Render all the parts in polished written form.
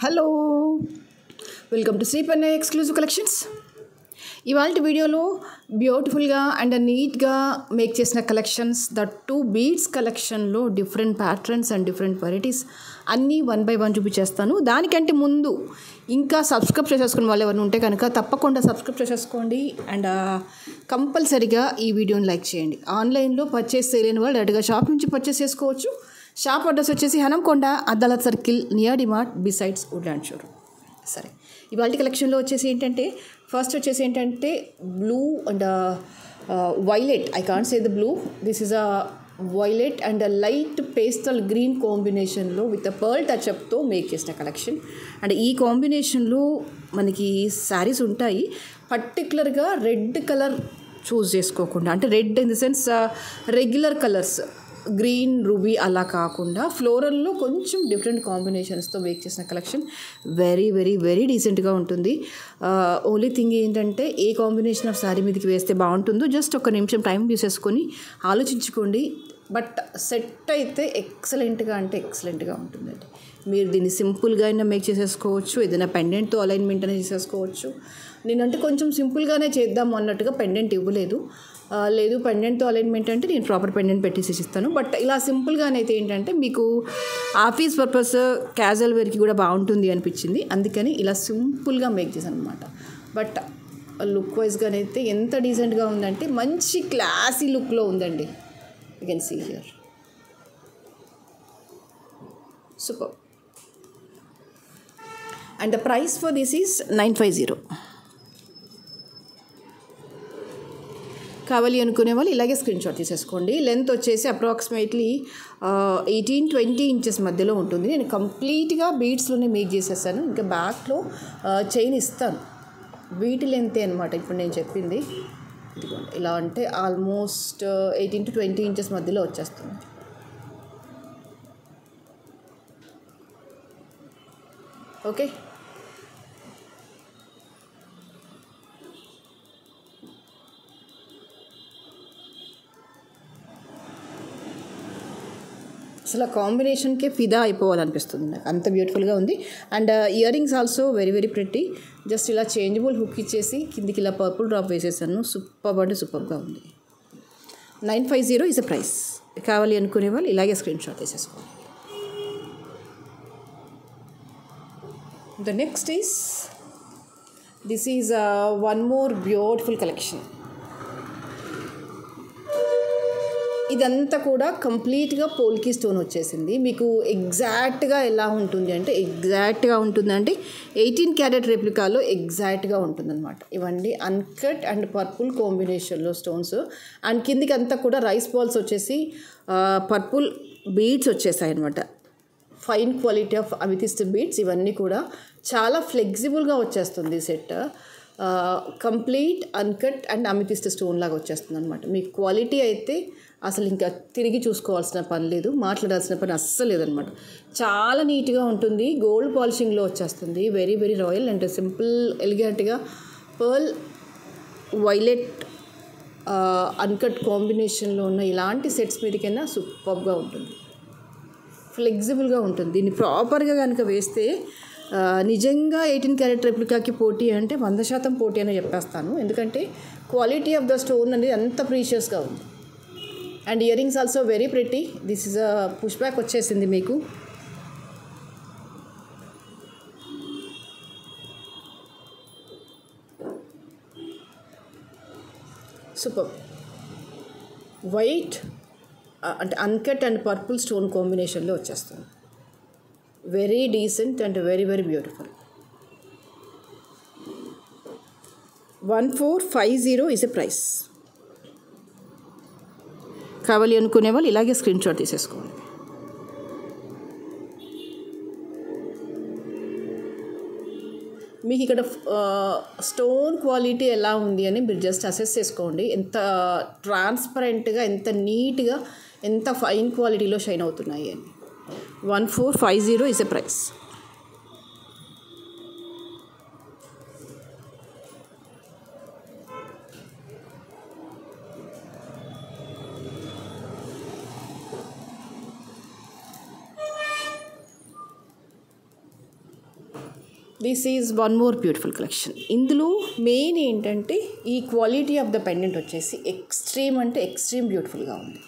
Hello, welcome to Sripanna exclusive collections. ఇవాళ వీడియోలో బ్యూటిఫుల్గా అండ్ నీట్గా మేక్ చేసిన కలెక్షన్స్, దట్ టూ బీడ్స్ కలెక్షన్లో different patterns and different varieties అన్నీ 1 by 1 చూపించేస్తాను. దానికంటే ముందు ఇంకా సబ్స్క్రైబ్ చేసేసుకున్న వాళ్ళు ఎవరైనా ఉంటే కనుక తప్పకుండా సబ్స్క్రైబ్ చేసేసుకోండి అండ్ కంపల్సరీగా ఈ వీడియోని లైక్ చేయండి. ఆన్లైన్లో పర్చేస్ చేయలేని వాళ్ళు డైరెక్ట్గా షాప్ నుంచి పర్చేస్ చేసుకోవచ్చు. షాప్ అడ్రస్ వచ్చేసి Hanamkonda, Adalat circle, near DMart, besides Woodland showroom. సరే, ఇవాళ కలెక్షన్లో వచ్చేసి ఏంటంటే ఫస్ట్ వచ్చేసి ఏంటంటే blue and violet. I can't say the blue, this is a violet and light pastel green కాంబినేషన్లో విత్ పర్ల్ టచ్అప్తో మేక్ చేసిన కలెక్షన్. అండ్ ఈ కాంబినేషన్లో మనకి శారీస్ ఉంటాయి. పర్టికులర్గా రెడ్ కలర్ చూస్ చేసుకోకుండా, అంటే red in the sense regular colours, green, ruby అలా కాకుండా ఫ్లోరల్లో కొంచెం డిఫరెంట్ కాంబినేషన్స్తో మేక్ చేసిన కలెక్షన్. వెరీ వెరీ వెరీ డీసెంట్గా ఉంటుంది. ఓన్లీ థింగ్ ఏంటంటే ఏ కాంబినేషన్ ఆఫ్ శారీ మీదకి వేస్తే బాగుంటుందో జస్ట్ ఒక నిమిషం టైం తీసేసుకొని ఆలోచించుకోండి. బట్ సెట్ అయితే ఎక్సలెంట్గా అంటే ఎక్సలెంట్గా ఉంటుందండి. మీరు దీన్ని సింపుల్గా అయినా మేక్ చేసేసుకోవచ్చు, ఏదైనా పెండెంట్తో అలైన్మెంట్ అనేది చేసేసుకోవచ్చు. నేనంటే కొంచెం సింపుల్గానే చేద్దాము అన్నట్టుగా పెండెంట్ ఇవ్వలేదు. లేదు పెండెంట్తో అలైన్మెంట్ అంటే నేను ప్రాపర్ పెండెంట్ పెట్టేసి ఇస్తాను. బట్ ఇలా సింపుల్గానైతే ఏంటంటే మీకు ఆఫీస్ పర్పస్, క్యాజువల్ వేర్కి కూడా బాగుంటుంది అనిపించింది. అందుకని ఇలా సింపుల్గా మేక్ చేశాను అనమాట. బట్ లుక్ వైజ్గానైతే ఎంత డీసెంట్గా ఉందంటే మంచి క్లాసీ లుక్లో ఉందండి. You can see here. Super. And the price for this is 950. కావాలి అనుకునే వాళ్ళు ఇలాగే స్క్రీన్ షాట్ తీసేసుకోండి. లెంత్ వచ్చేసి అప్రాక్సిమేట్లీ 18-20 ఇంచెస్ మధ్యలో ఉంటుంది. నేను కంప్లీట్గా బీడ్స్లోనే మేక్ చేసేసాను. ఇంకా బ్యాక్లో చైన్ ఇస్తాను. వీటి లెంతే అనమాట ఇప్పుడు నేను చెప్పింది. ఇదిగోండి, ఇలా అంటే ఆల్మోస్ట్ 18 to 20 ఇంచెస్ మధ్యలో వచ్చేస్తుంది. ఓకే, అసలు కాంబినేషన్కే ఫిదా అయిపోవాలనిపిస్తుంది నాకు, అంత బ్యూటిఫుల్గా ఉంది. And ear rings also very very pretty. Just ఇలా చేంజబుల్ హుక్ ఇచ్చేసి కిందికి ఇలా పర్పుల్ డ్రాప్ వేసేసాను. సూపర్ అంటే సూపర్గా ఉంది. 950 ఇస్ అ ప్రైస్. కావాలి అనుకునే వాళ్ళు ఇలాగే స్క్రీన్ షాట్ వేసేసుకోండి. The next is this is one more beautiful collection. ఇదంతా కూడా కంప్లీట్గా పోల్కి స్టోన్ వచ్చేసింది. మీకు ఎగ్జాక్ట్గా ఎలా ఉంటుంది అంటే 18 క్యారెట్ రెప్లికాలో ఎగ్జాక్ట్గా ఉంటుందన్నమాట. ఇవన్నీ అన్కట్ అండ్ పర్పుల్ కాంబినేషన్లో స్టోన్స్. అండ్ కిందికి అంతా కూడా రైస్ బాల్స్ వచ్చేసి పర్పుల్ బీడ్స్ వచ్చేసాయి అనమాట. Fine quality of amethyst beads. ఇవన్నీ కూడా చాలా ఫ్లెక్సిబుల్గా వచ్చేస్తుంది set. Complete uncut and amethyst stone లాగా వచ్చేస్తుంది అనమాట. మీ క్వాలిటీ అయితే అసలు ఇంకా తిరిగి చూసుకోవాల్సిన పని లేదు, మాట్లాడాల్సిన పని అస్సలు లేదనమాట. చాలా నీట్గా ఉంటుంది. గోల్డ్ పాలిషింగ్లో వచ్చేస్తుంది. Very very royal and simple ఎలిగెంట్గా పర్ల్ వైలెట్ అన్కట్ కాంబినేషన్లో ఉన్న ఇలాంటి సెట్స్ మీదకైనా సూపర్గా ఉంటుంది, ఫ్లెక్సిబుల్గా ఉంటుంది. దీన్ని ప్రాపర్గా కనుక వేస్తే నిజంగా 18 క్యారెట్ రెప్లికాకి పోటీ అంటే 100% పోటీ అని చెప్పేస్తాను. ఎందుకంటే క్వాలిటీ ఆఫ్ ద స్టోన్ అనేది అంత ప్రీషియస్గా ఉంది. And ear rings also very pretty. This is a push back వచ్చేసింది మీకు. సూపర్. వైట్ అంటే అన్కట్ అండ్ పర్పుల్ స్టోన్ కాంబినేషన్లో వచ్చేస్తుంది. Very decent and very very beautiful. 1450 is a price. కావాలి అనుకునే వాళ్ళు ఇలాగే స్క్రీన్ షాట్ తీసేసుకోండి. మీకు ఇక్కడ స్టోన్ క్వాలిటీ ఎలా ఉంది అని మీరు జస్ట్ అసెస్ చేసుకోండి. ఎంత ట్రాన్స్పరెంట్గా, ఎంత నీట్గా, ఎంత ఫైన్ క్వాలిటీలో షైన్ అవుతున్నాయి అని. 1450 is a price. This is one more beautiful collection. ఇందులో మెయిన్ ఏంటంటే ఈ క్వాలిటీ ఆఫ్ ద పెండెంట్ వచ్చేసి ఎక్స్ట్రీమ్ అంటే ఎక్స్ట్రీమ్ బ్యూటిఫుల్గా ఉంది.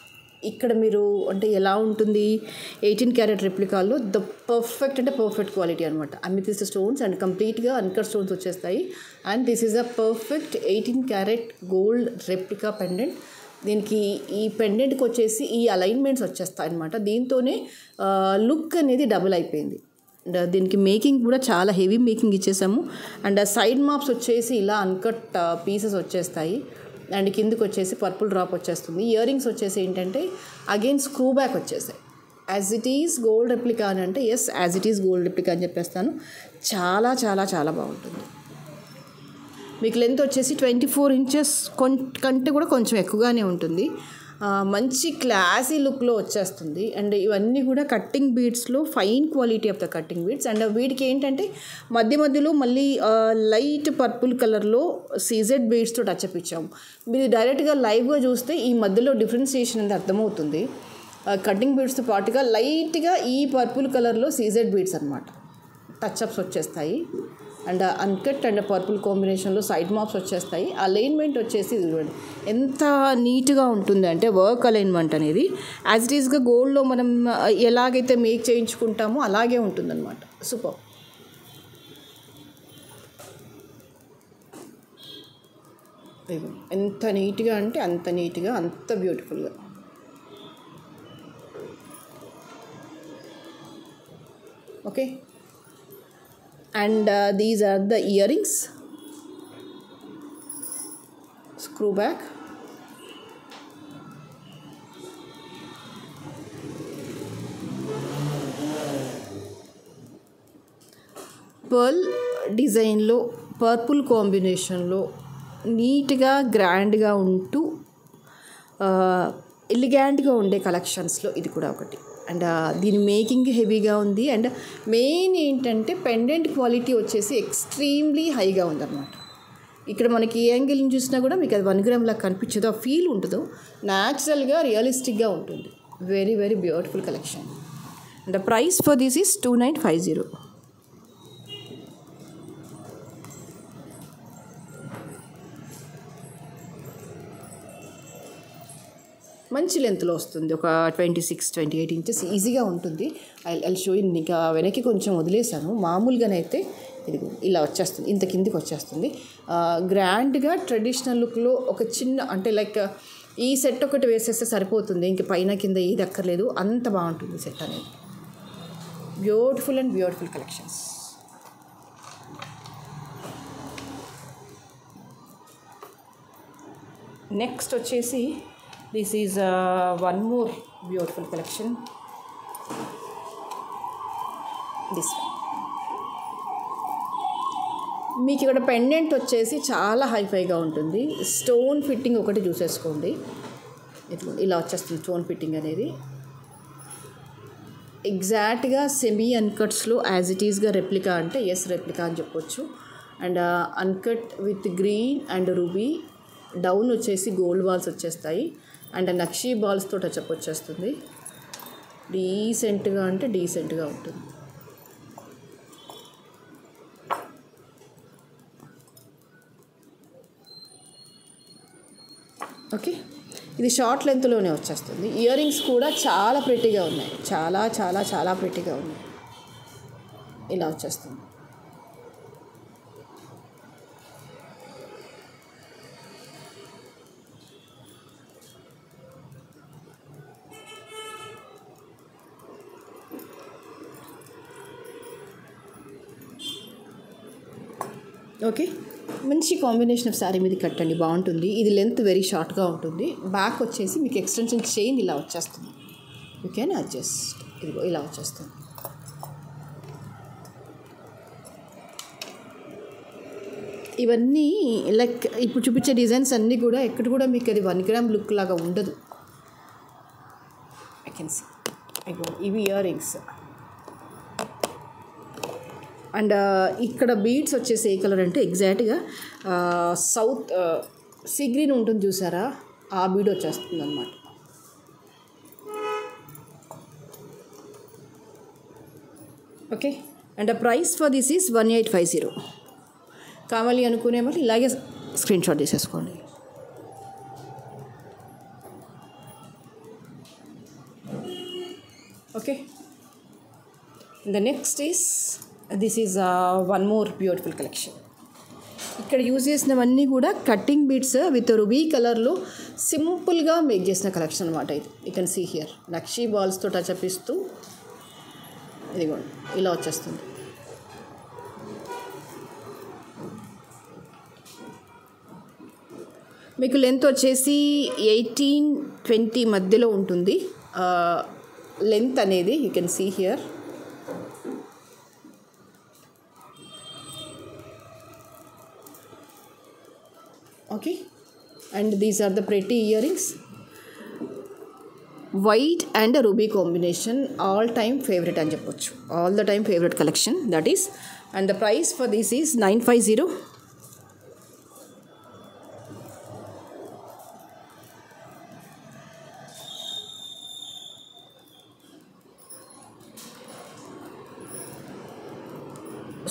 ఇక్కడ మీరు అంటే ఎలా ఉంటుంది 18 క్యారెట్ రెప్లికాల్లో ద పర్ఫెక్ట్ అంటే పర్ఫెక్ట్ క్వాలిటీ అనమాట. అమితిస్ట్ స్టోన్స్ అండ్ కంప్లీట్గా అన్కట్ స్టోన్స్ వచ్చేస్తాయి. And this is a perfect 18 carat gold replica pendant. దీనికి ఈ పెండెంట్కి వచ్చేసి ఈ అలైన్మెంట్స్ వచ్చేస్తాయి అనమాట. దీంతోనే లుక్ అనేది డబుల్ అయిపోయింది. అండ్ దీనికి మేకింగ్ కూడా చాలా హెవీ మేకింగ్ ఇచ్చేసాము. అండ్ సైడ్ మాప్స్ వచ్చేసి ఇలా అన్కట్ పీసెస్ వచ్చేస్తాయి. అండ్ కిందకి వచ్చేసి పర్పుల్ డ్రాప్ వచ్చేస్తుంది. ఇయర్ రింగ్స్ వచ్చేసి ఏంటంటే అగైన్ స్క్రూ బ్యాక్ వచ్చేసాయి. As it is gold replica అని అంటే yes as it is gold replica అని చెప్పేస్తాను. చాలా చాలా చాలా బాగుంటుంది. మీకు లెంత్ వచ్చేసి 24 ఇంచెస్ కంటే కూడా కొంచెం ఎక్కువగానే ఉంటుంది. మంచి క్లాసీ లుక్లో వచ్చేస్తుంది. అండ్ ఇవన్నీ కూడా కట్టింగ్ బీడ్స్లో fine quality of the cutting beads. And వీటికి ఏంటంటే మధ్య మధ్యలో మళ్ళీ లైట్ పర్పుల్ కలర్లో సీజెడ్ బీడ్స్తో టచ్అప్ ఇచ్చాము. మీరు డైరెక్ట్గా లైవ్గా చూస్తే ఈ మధ్యలో డిఫరెన్సియేషన్ అనేది అర్థమవుతుంది. కట్టింగ్ బీడ్స్తో పాటుగా లైట్గా ఈ పర్పుల్ కలర్లో సీజెడ్ బీడ్స్ అనమాట టచ్అప్స్ వచ్చేస్తాయి. అండ్ అన్కట్ అండ్ పర్పుల్ కాంబినేషన్లో సైడ్ మాప్స్ వచ్చేస్తాయి. అలైన్మెంట్ వచ్చేసి ఎంత నీట్గా ఉంటుంది అంటే వర్క్ అలైన్మెంట్ అనేది యాజ్ ఇట్ ఈస్గా గోల్డ్లో మనం ఎలాగైతే మేక్ చేయించుకుంటామో అలాగే ఉంటుందన్నమాట. సూపర్. ఎంత నీట్గా అంటే అంత నీట్గా, అంత బ్యూటిఫుల్గా. Okay. And these are the earrings, screw back, pearl డిజైన్లో పర్పుల్ కాంబినేషన్లో నీట్గా గ్రాండ్గా ఉంటూ ఎలిగాంట్గా ఉండే కలెక్షన్స్లో ఇది కూడా ఒకటి. అండ్ దీని మేకింగ్ హెవీగా ఉంది. అండ్ మెయిన్ ఏంటంటే పెండెంట్ క్వాలిటీ వచ్చేసి ఎక్స్ట్రీమ్లీ హైగా ఉందన్నమాట. ఇక్కడ మనకి ఏ యాంగిల్ చూసినా కూడా మీకు అది 1 గ్రామ్ లాగా కనిపించదు. ఆ ఫీల్ ఉంటుందో న్యాచురల్గా రియలిస్టిక్గా ఉంటుంది. Very very beautiful collection. And the price for this is 2950. మంచి లెంత్లో వస్తుంది. ఒక 26-28 ఇంచెస్ ఈజీగా ఉంటుంది. I show in. ఇంకా వెనక్కి కొంచెం వదిలేసాను. మామూలుగానైతే ఇది ఇలా వచ్చేస్తుంది, ఇంత కిందికి వచ్చేస్తుంది. గ్రాండ్గా ట్రెడిషనల్ లుక్లో ఒక చిన్న అంటే లైక్ ఈ సెట్ ఒకటి వేసేస్తే సరిపోతుంది. ఇంక పైన కింద ఏది అక్కర్లేదు. అంత బాగుంటుంది సెట్ అనేది. Beautiful and beautiful collections. Next వచ్చేసి this is one more beautiful collection. This one. మీకు ఇక్కడ పెండెంట్ వచ్చేసి చాలా హైఫైగా ఉంటుంది. స్టోన్ ఫిట్టింగ్ ఒకటి చూసేసుకోండి. ఇలా వచ్చేస్తుంది స్టోన్ ఫిట్టింగ్ అనేది. ఎగ్జాక్ట్గా సెమీ అన్కట్స్లో యాజ్ ఇట్ ఈస్గా రెప్లికా అంటే ఎస్ రెప్లికా అని చెప్పొచ్చు. And uncut with green and ruby. Down వచ్చేసి గోల్డ్ బాల్స్ వచ్చేస్తాయి. అండ్ నక్షీ బాల్స్తో టచ్అప్ వచ్చేస్తుంది. డీసెంట్గా అంటే డీసెంట్గా ఉంటుంది. ఓకే. ఇది షార్ట్ లెంత్లోనే వచ్చేస్తుంది. ఇయర్ రింగ్స్ కూడా చాలా ప్రెట్టీగా ఉన్నాయి. చాలా చాలా చాలా ప్రెట్టీగా ఉన్నాయి. ఇలా వచ్చేస్తుంది. ఓకే. మంచి కాంబినేషన్ ఆఫ్ శారీ మీద కట్టండి, బాగుంటుంది. ఇది లెంత్ వెరీ షార్ట్గా ఉంటుంది. బ్యాక్ వచ్చేసి మీకు ఎక్స్టెన్షన్ చైన్ ఇలా వచ్చేస్తుంది. You can adjust. ఇదిగో ఇలా వచ్చేస్తుంది. ఇవన్నీ లైక్ ఇప్పుడు చూపించే డిజైన్స్ అన్నీ కూడా ఎక్కడ కూడా మీకు అది 1 గ్రామ్ లుక్ లాగా ఉండదు. I can see. ఇవి ఇయర్ రింగ్స్. అండ్ ఇక్కడ బీడ్స్ వచ్చేసి ఏ కలర్ అంటే ఎగ్జాక్ట్గా సౌత్ సీ గ్రీన్ ఉంటుంది చూసారా, ఆ బీడ్ వచ్చేస్తుంది అన్నమాట. Okay. And the price for this is 1850. కావాలి అనుకునే వాళ్ళు ఇలాగే స్క్రీన్ షాట్ తీసేసుకోండి. Okay, the next is this is one more beautiful collection. ఇక్కడ యూజ్ చేసినవన్నీ కూడా కట్టింగ్ బీడ్స్ విత్ రుబీ కలర్లో సింపుల్గా మేక్ చేసిన కలెక్షన్ అనమాట. ఇది you can see here nakshi బాల్స్తో టచ్ అప్ ఇస్తూ ఇదిగోండి ఇలా వచ్చేస్తుంది. మీకు లెంత్ వచ్చేసి 18-20 మధ్యలో ఉంటుంది లెంత్ అనేది. You can see here. Okay, and these are the pretty earrings. White and ruby combination all time favourite అని చెప్పొచ్చు. All the time favourite collection that is. And the price for this is 950.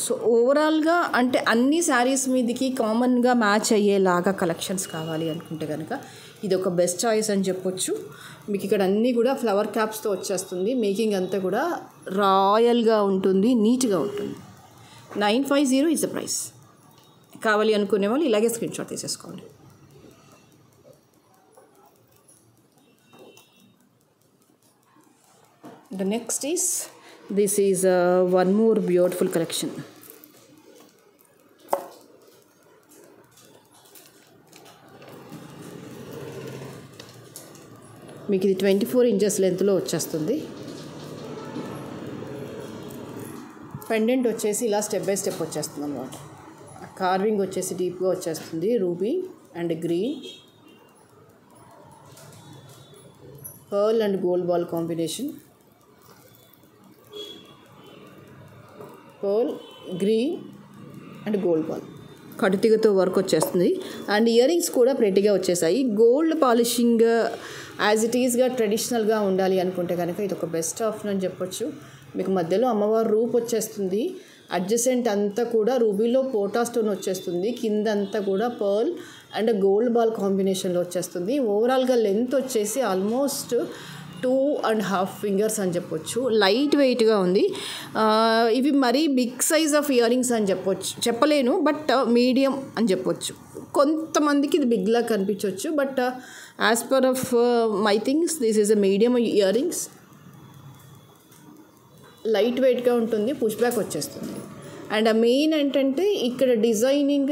So ఓవరాల్గా అంటే అన్ని శారీస్ మీదకి కామన్గా match అయ్యేలాగా collections కావాలి అనుకుంటే కనుక ఇది ఒక బెస్ట్ చాయిస్ అని చెప్పొచ్చు. మీకు ఇక్కడ అన్నీ కూడా ఫ్లవర్ క్యాప్స్తో వచ్చేస్తుంది. మేకింగ్ అంతా కూడా రాయల్గా ఉంటుంది, నీట్గా ఉంటుంది. 950 ఇస్ ద ప్రైస్. కావాలి అనుకునే వాళ్ళు ఇలాగే స్క్రీన్ షాట్ తీసేసుకోండి. The next is this is one more beautiful collection. మీకు ఇది 24 ఇంచెస్ లెంత్లో వచ్చేస్తుంది. పెండెంట్ వచ్చేసి ఇలా స్టెప్ బై స్టెప్ వచ్చేస్తుంది అన్నమాట. కార్వింగ్ వచ్చేసి డీప్గా వచ్చేస్తుంది. Ruby and green, pearl and gold ball combination. Pearl, green and gold ball కటుతిగతో వర్క్ వచ్చేస్తుంది. అండ్ ఇయర్ రింగ్స్ కూడా ప్రెట్టిగా వచ్చేసాయి. గోల్డ్ పాలిషింగ్ యాజ్ ఇట్ ఈస్గా ట్రెడిషనల్గా ఉండాలి అనుకుంటే కనుక ఇది ఒక బెస్ట్ ఆప్షన్ అని చెప్పొచ్చు. మీకు మధ్యలో అమ్మవారి రూప్ వచ్చేస్తుంది. అడ్జసెంట్ అంతా కూడా రూబీలో పోటా స్టోన్ వచ్చేస్తుంది. కింద అంతా కూడా పర్ల్ అండ్ గోల్డ్ బాల్ కాంబినేషన్లో వచ్చేస్తుంది. ఓవరాల్గా లెంత్ వచ్చేసి ఆల్మోస్ట్ 2.5 ఫింగర్స్ అని చెప్పొచ్చు. లైట్ వెయిట్గా ఉంది. ఇవి మరీ big size of earrings అని చెప్పలేను, బట్ మీడియం అని చెప్పొచ్చు. కొంతమందికి ఇది బిగ్లా కనిపించవచ్చు, but as per of my things this is a medium earrings. Light వెయిట్గా ఉంటుంది, పుష్ బ్యాక్ వచ్చేస్తుంది. అండ్ మెయిన్ ఏంటంటే ఇక్కడ డిజైనింగ్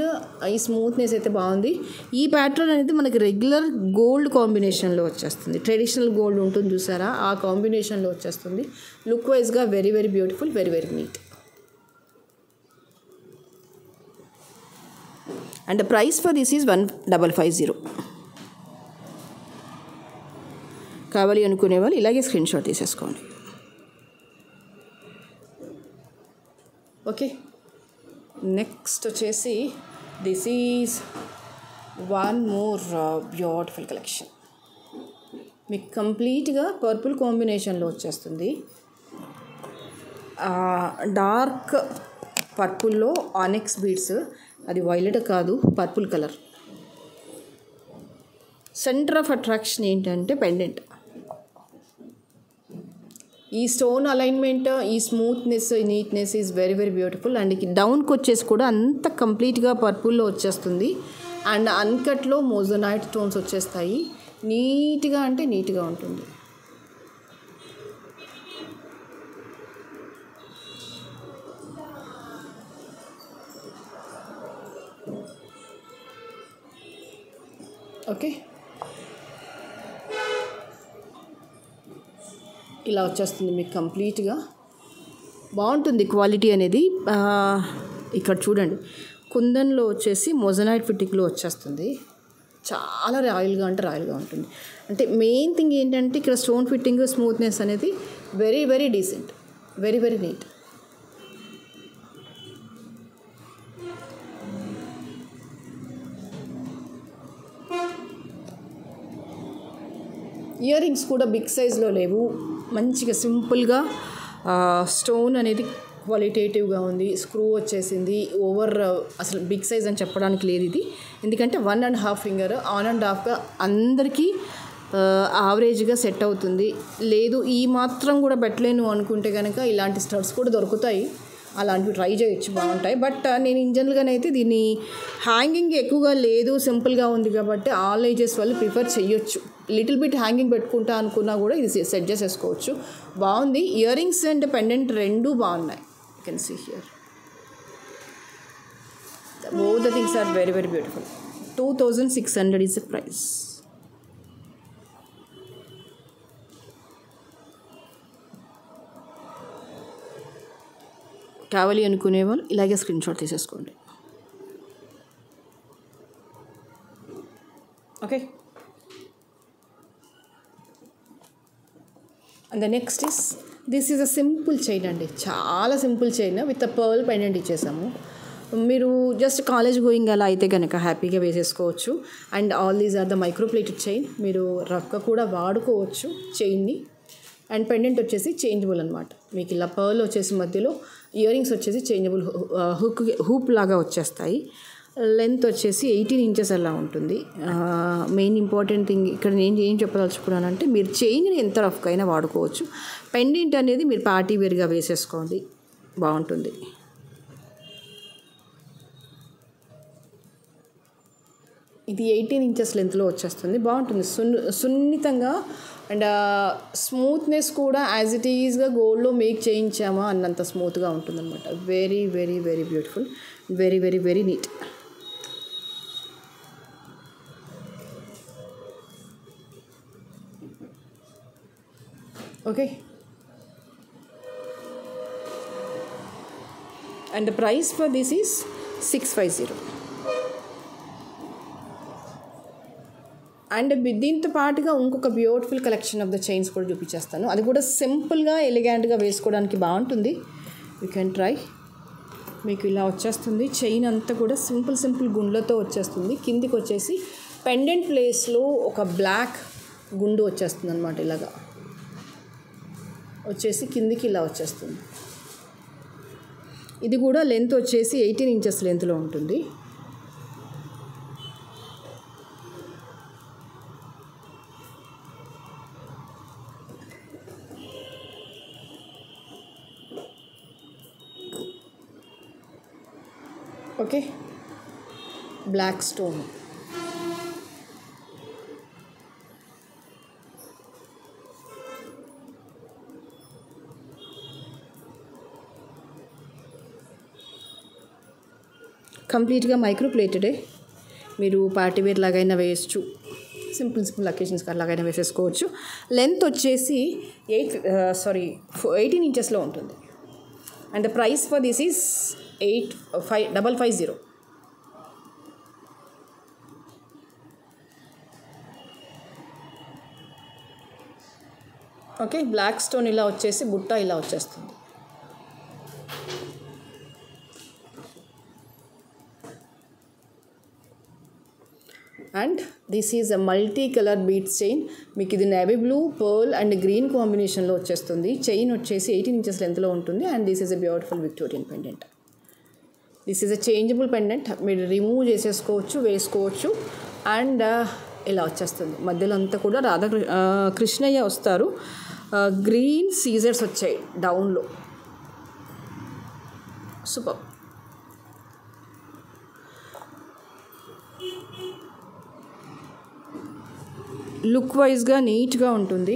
ఈ స్మూత్నెస్ అయితే బాగుంది. ఈ ప్యాటర్న్ అనేది మనకి రెగ్యులర్ గోల్డ్ కాంబినేషన్లో వచ్చేస్తుంది. ట్రెడిషనల్ గోల్డ్ ఉంటుంది చూసారా, ఆ కాంబినేషన్లో వచ్చేస్తుంది. లుక్ వైజ్గా very very beautiful, very very neat. And price for this is 1550. కావాలి అనుకునే వాళ్ళు ఇలాగే స్క్రీన్ షాట్ తీసేసుకోండి. ఓకే, నెక్స్ట్ వచ్చేసి this is one more beautiful collection. మీకు కంప్లీట్గా పర్పుల్ కాంబినేషన్లో వచ్చేస్తుంది. డార్క్ పర్పుల్లో ఆనెక్స్ బీడ్స్, అది వైలెట్ కాదు, purple colour. Centre of attraction ఏంటంటే పెండెంట్. ఈ స్టోన్ అలైన్మెంట్, ఈ స్మూత్నెస్, ఈ neatness is very very beautiful. And డౌన్కి వచ్చేసి కూడా అంత కంప్లీట్గా పర్పుల్లో వచ్చేస్తుంది. అండ్ అన్కట్లో మోజోనైట్ స్టోన్స్ వచ్చేస్తాయి. నీట్గా అంటే నీట్గా ఉంటుంది. ఓకే, ఇలా వచ్చేస్తుంది మీకు కంప్లీట్గా. బాగుంటుంది క్వాలిటీ అనేది. ఇక్కడ చూడండి, కుందన్లో వచ్చేసి మొజనైట్ ఫిట్టింగ్లో వచ్చేస్తుంది. చాలా రాయల్గా అంటే రాయల్గా ఉంటుంది. అంటే మెయిన్ థింగ్ ఏంటంటే ఇక్కడ స్టోన్ ఫిట్టింగ్, స్మూత్నెస్ అనేది very very decent, very very neat. Earrings కూడా బిగ్ సైజ్లో లేవు, మంచిగా సింపుల్గా స్టోన్ అనేది క్వాలిటేటివ్గా ఉంది. స్క్రూ వచ్చేసింది. అసలు బిగ్ సైజ్ అని చెప్పడానికి లేదు ఇది, ఎందుకంటే 1.5 ఫింగర్ ఆన్ అండ్ ఆఫ్గా అందరికీ యావరేజ్గా సెట్ అవుతుంది. లేదు ఈ మాత్రం కూడా పెట్టలేను అనుకుంటే కనుక ఇలాంటి స్టడ్స్ కూడా దొరుకుతాయి, అలాంటివి ట్రై చేయొచ్చు, బాగుంటాయి. బట్ నేను ఇన్ జనరల్గానైతే దీన్ని హ్యాంగింగ్ ఎక్కువగా లేదు, సింపుల్గా ఉంది కాబట్టి ఆల్ ఏజెస్ వాళ్ళు ప్రిఫర్ చేయొచ్చు. లిటిల్ బిట్ హ్యాంగింగ్ పెట్టుకుంటా అనుకున్నా కూడా ఇది సెట్ చేసేసుకోవచ్చు. బాగుంది. ఇయర్ రింగ్స్ అండ్ పెండెంట్ రెండూ బాగున్నాయి. You can see here both the things are very very beautiful. 2600 is the price. కావాలి అనుకునే వాళ్ళు ఇలాగే స్క్రీన్ షాట్ తీసేసుకోండి. Okay, and the next this is a simple chain అండి, చాలా simple chain with a pearl pendant ఇచ్చేసాము. మీరు just college going అలా అయితే కనుక హ్యాపీగా వేసేసుకోవచ్చు. And all these are the microplated chain, మీరు రఫ్గా కూడా వాడుకోవచ్చు చైన్ని. అండ్ పెండెంట్ వచ్చేసి చేంజబుల్ అనమాట. మీకు ఇలా పర్ల్ వచ్చేసి మధ్యలో, ఇయర్ రింగ్స్ వచ్చేసి చేంజబుల్ హూప్ లాగా వచ్చేస్తాయి. లెంత్ వచ్చేసి 18 ఇంచెస్ అలా ఉంటుంది. మెయిన్ ఇంపార్టెంట్ థింగ్ ఇక్కడ నేను ఏం చెప్పదలుచుకున్నానంటే, మీరు చైన్ని ఎంత రఫ్గా అయినా వాడుకోవచ్చు. పెండెంట్ అనేది మీరు పార్టీ వేర్గా వేసేసుకోండి, బాగుంటుంది. ఇది 18 ఇంచెస్ లెంత్లో వచ్చేస్తుంది, బాగుంటుంది. సున్నితంగా అండ్ స్మూత్నెస్ కూడా యాజ్ ఇట్ ఈజ్గా గోల్డ్లో మేక్ చేయించామా అన్నంత స్మూత్గా ఉంటుందన్నమాట. Very very very beautiful, very very very neat. Okay, and the price for this is 650. And దీంతో పాటుగా ఇంకొక beautiful collection of the chains కూడా చూపించేస్తాను. అది కూడా సింపుల్గా ఎలిగెంట్గా వేసుకోవడానికి బాగుంటుంది. You can try. మీకు ఇలా వచ్చేస్తుంది చైన్ అంతా కూడా సింపుల్ గుండ్లతో వచ్చేస్తుంది. కిందికి వచ్చేసి పెండెంట్ ప్లేస్లో ఒక బ్లాక్ గుండు వచ్చేస్తుంది అనమాట. ఇలాగా వచ్చేసి కిందికి ఇలా వచ్చేస్తుంది. ఇది కూడా లెంత్ వచ్చేసి 18 ఇంచెస్ లెంత్లో ఉంటుంది. Okay, black stone. కంప్లీట్గా మైక్రోప్లేటెడే. మీరు పార్టీవేర్ లాగైనా వేయచ్చు, సింపుల్ అకేషన్స్ లాగైనా వేసేసుకోవచ్చు. లెంత్ వచ్చేసి 18 ఇంచెస్లో ఉంటుంది. And the price for this is 550. Okay, black stone ఇలా వచ్చేసి బుట్ట ఇలా వచ్చేస్తుంది. And this is a multi colour beads chain. మీకు ఇది navy blue, pearl and green కాంబినేషన్లో వచ్చేస్తుంది. చైన్ వచ్చేసి 18 ఇంచెస్ లెంత్లో ఉంటుంది. And this is a beautiful Victorian pendant. This is a changeable pendant, మీరు రిమూవ్ చేసేసుకోవచ్చు, వేసుకోవచ్చు. అండ్ ఇలా వచ్చేస్తుంది. మధ్యలో అంతా కూడా కృష్ణయ్య వస్తారు. గ్రీన్ సీజర్స్ వచ్చాయి డౌన్లో. సూపర్. లుక్ వైజ్గా నీట్గా ఉంటుంది.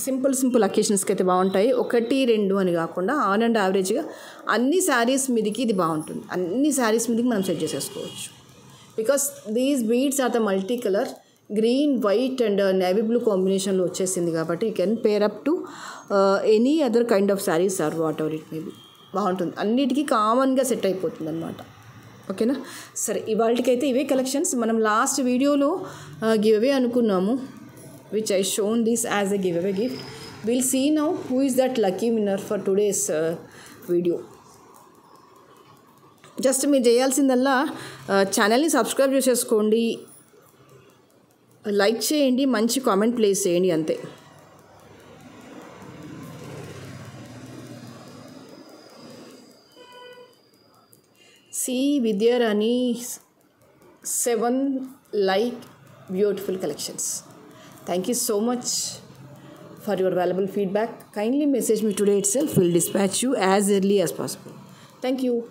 సింపుల్ అకేషన్స్కి అయితే బాగుంటాయి. 1, 2 అని కాకుండా ఆన్ అండ్ యావరేజ్గా అన్ని శారీస్ మీదకి ఇది బాగుంటుంది. అన్ని శారీస్ మీదకి మనం సెట్ చేసేసుకోవచ్చు. Because these beads are the multi colour, green, white and navy blue కాంబినేషన్లో వచ్చేసింది కాబట్టి you can pair up to any other kind of saris or whatever it may be. బాగుంటుంది, అన్నిటికీ కామన్గా సెట్ అయిపోతుంది అనమాట. ఓకేనా? సరే, ఇవాళకైతే ఇవే కలెక్షన్స్. మనం లాస్ట్ వీడియోలో గివ్ అవే అనుకున్నాము, which I shown this as a giveaway gift. Will see now who is that lucky winner for today's video. Just మీరు చేయాల్సిందల్లా ఛానల్ని సబ్స్క్రైబ్ చేసేసుకోండి, లైక్ చేయండి, మంచి కామెంట్ ప్లేస్ చేయండి, అంతే. See Vidyarani's 7 like beautiful collections. Thank you so much for your valuable feedback. Kindly message me today itself. We'll dispatch you as early as possible. Thank you.